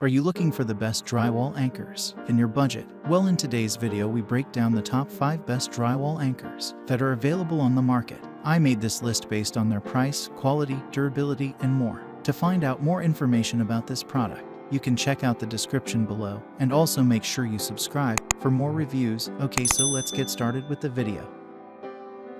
Are you looking for the best drywall anchors in your budget? Well, in today's video we break down the top 5 best drywall anchors that are available on the market. I made this list based on their price, quality, durability, and more. To find out more information about this product, you can check out the description below, and also make sure you subscribe for more reviews. Okay, so let's get started with the video.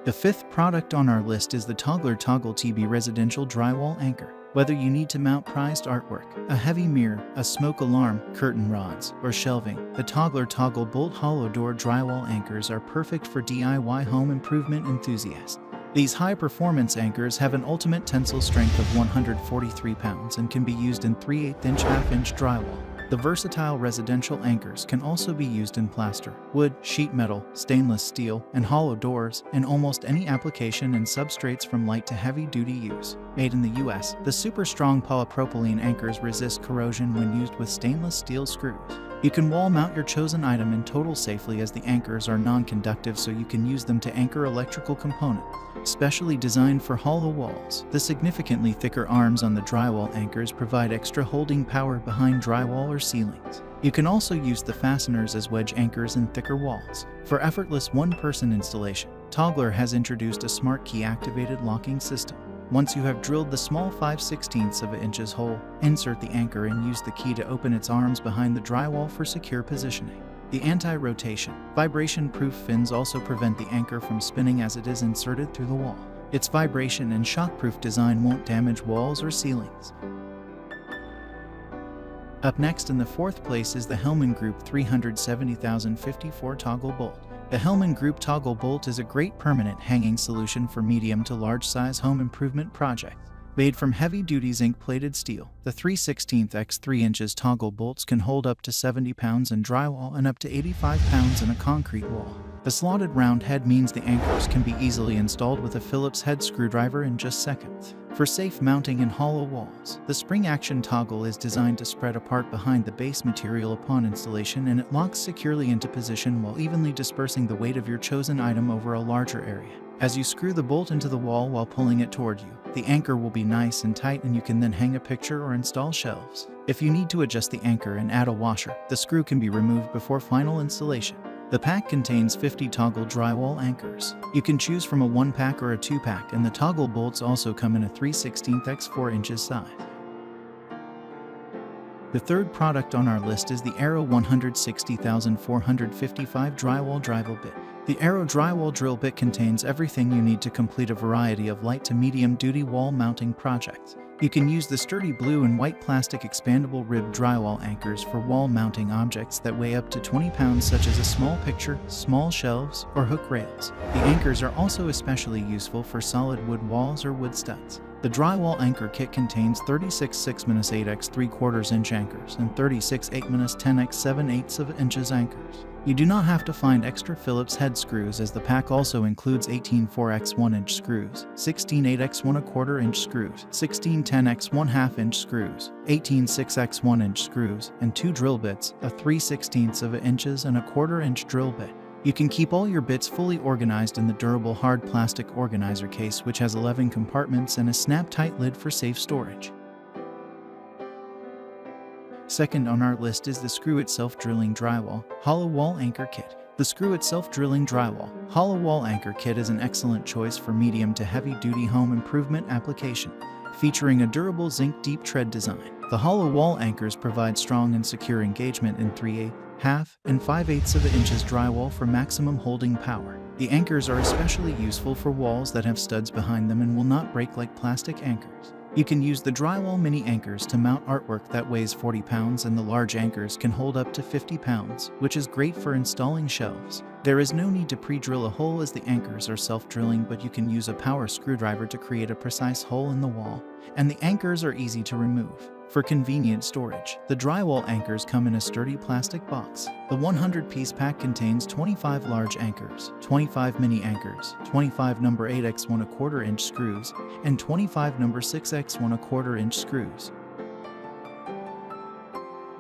The 5th product on our list is the Togler Toggle TB Residential Drywall Anchor. Whether you need to mount prized artwork, a heavy mirror, a smoke alarm, curtain rods, or shelving, the Togler Toggle Bolt Hollow Door Drywall Anchors are perfect for DIY home improvement enthusiasts. These high-performance anchors have an ultimate tensile strength of 143 pounds and can be used in 3/8-inch half-inch drywall. The versatile residential anchors can also be used in plaster, wood, sheet metal, stainless steel, and hollow doors in almost any application and substrates from light to heavy-duty use. Made in the US, the super strong polypropylene anchors resist corrosion when used with stainless steel screws. You can wall mount your chosen item in total safely as the anchors are non-conductive, so you can use them to anchor electrical components. Specially designed for hollow walls, the significantly thicker arms on the drywall anchors provide extra holding power behind drywall or ceilings. You can also use the fasteners as wedge anchors in thicker walls. For effortless one-person installation, Togler has introduced a smart key-activated locking system. Once you have drilled the small 5/16 of an inch hole, insert the anchor and use the key to open its arms behind the drywall for secure positioning. The anti-rotation, vibration-proof fins also prevent the anchor from spinning as it is inserted through the wall. Its vibration and shock-proof design won't damage walls or ceilings. Up next in the 4th place is the Hillman Group 370,054 Toggle Bolt. The Hillman Group Toggle Bolt is a great permanent hanging solution for medium to large-size home improvement projects. Made from heavy-duty zinc-plated steel, the 3/16 x 3 inches toggle bolts can hold up to 70 pounds in drywall and up to 85 pounds in a concrete wall. The slotted round head means the anchors can be easily installed with a Phillips head screwdriver in just seconds. For safe mounting in hollow walls, the spring-action toggle is designed to spread apart behind the base material upon installation, and it locks securely into position while evenly dispersing the weight of your chosen item over a larger area. As you screw the bolt into the wall while pulling it toward you, the anchor will be nice and tight, and you can then hang a picture or install shelves. If you need to adjust the anchor and add a washer, the screw can be removed before final installation. The pack contains 50 toggle drywall anchors. You can choose from a 1-pack or a 2-pack, and the toggle bolts also come in a 3/16 x 4 inches size. The 3rd product on our list is the Arrow 160,455 Drywall Drill Bit. The Arrow Drywall Drill Bit contains everything you need to complete a variety of light to medium-duty wall mounting projects. You can use the sturdy blue and white plastic expandable ribbed drywall anchors for wall mounting objects that weigh up to 20 pounds, such as a small picture, small shelves, or hook rails. The anchors are also especially useful for solid wood walls or wood studs. The drywall anchor kit contains 36 6-8 x 3/4 inch anchors and 36 8-10 x 7/8 inches anchors. You do not have to find extra Phillips head screws, as the pack also includes 18 4 x 1 inch screws, 16 8 x 1/4 inch screws, 16 10 x 1/2 inch screws, 18 6 x 1 inch screws, and 2 drill bits, a 3/16 inches and a 1/4 inch drill bit. You can keep all your bits fully organized in the durable hard plastic organizer case, which has 11 compartments and a snap-tight lid for safe storage. Second on our list is the Screw It Self-Drilling Drywall Hollow Wall Anchor Kit. The Screw It Self-Drilling Drywall Hollow Wall Anchor Kit is an excellent choice for medium to heavy-duty home improvement application. Featuring a durable zinc deep tread design, the hollow wall anchors provide strong and secure engagement in 3/8, half, and 5/8 inches drywall for maximum holding power. The anchors are especially useful for walls that have studs behind them and will not break like plastic anchors. You can use the drywall mini anchors to mount artwork that weighs 40 pounds, and the large anchors can hold up to 50 pounds, which is great for installing shelves. There is no need to pre-drill a hole, as the anchors are self-drilling, but you can use a power screwdriver to create a precise hole in the wall, and the anchors are easy to remove. For convenient storage, the drywall anchors come in a sturdy plastic box. The 100-piece pack contains 25 large anchors, 25 mini anchors, 25 number 8 x 1/4 inch screws, and 25 number 6 x 1/4 inch screws.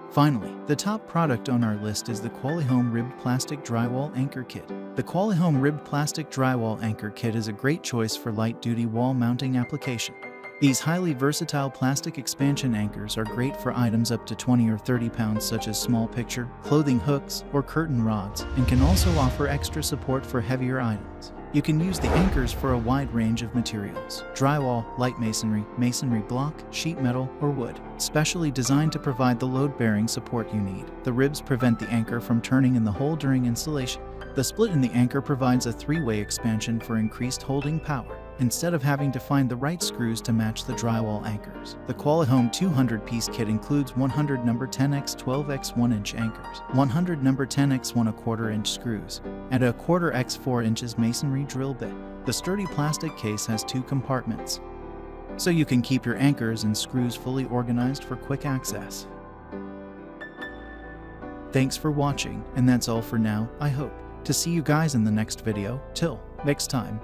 Finally, the top product on our list is the Qualihome Ribbed Plastic Drywall Anchor Kit. The Qualihome Ribbed Plastic Drywall Anchor Kit is a great choice for light-duty wall mounting application. These highly versatile plastic expansion anchors are great for items up to 20 or 30 pounds such as small picture, clothing hooks, or curtain rods, and can also offer extra support for heavier items. You can use the anchors for a wide range of materials: drywall, light masonry, masonry block, sheet metal, or wood, specially designed to provide the load-bearing support you need. The ribs prevent the anchor from turning in the hole during installation. The split in the anchor provides a three-way expansion for increased holding power, instead of having to find the right screws to match the drywall anchors. The Qualihome 200-piece kit includes 100 number 10x 12x 1-inch anchors, 100 number 10x 1/4-inch screws, and a 1/4x 4 inches masonry drill bit. The sturdy plastic case has 2 compartments, so you can keep your anchors and screws fully organized for quick access. Thanks for watching, and that's all for now, I hope to see you guys in the next video. Till next time.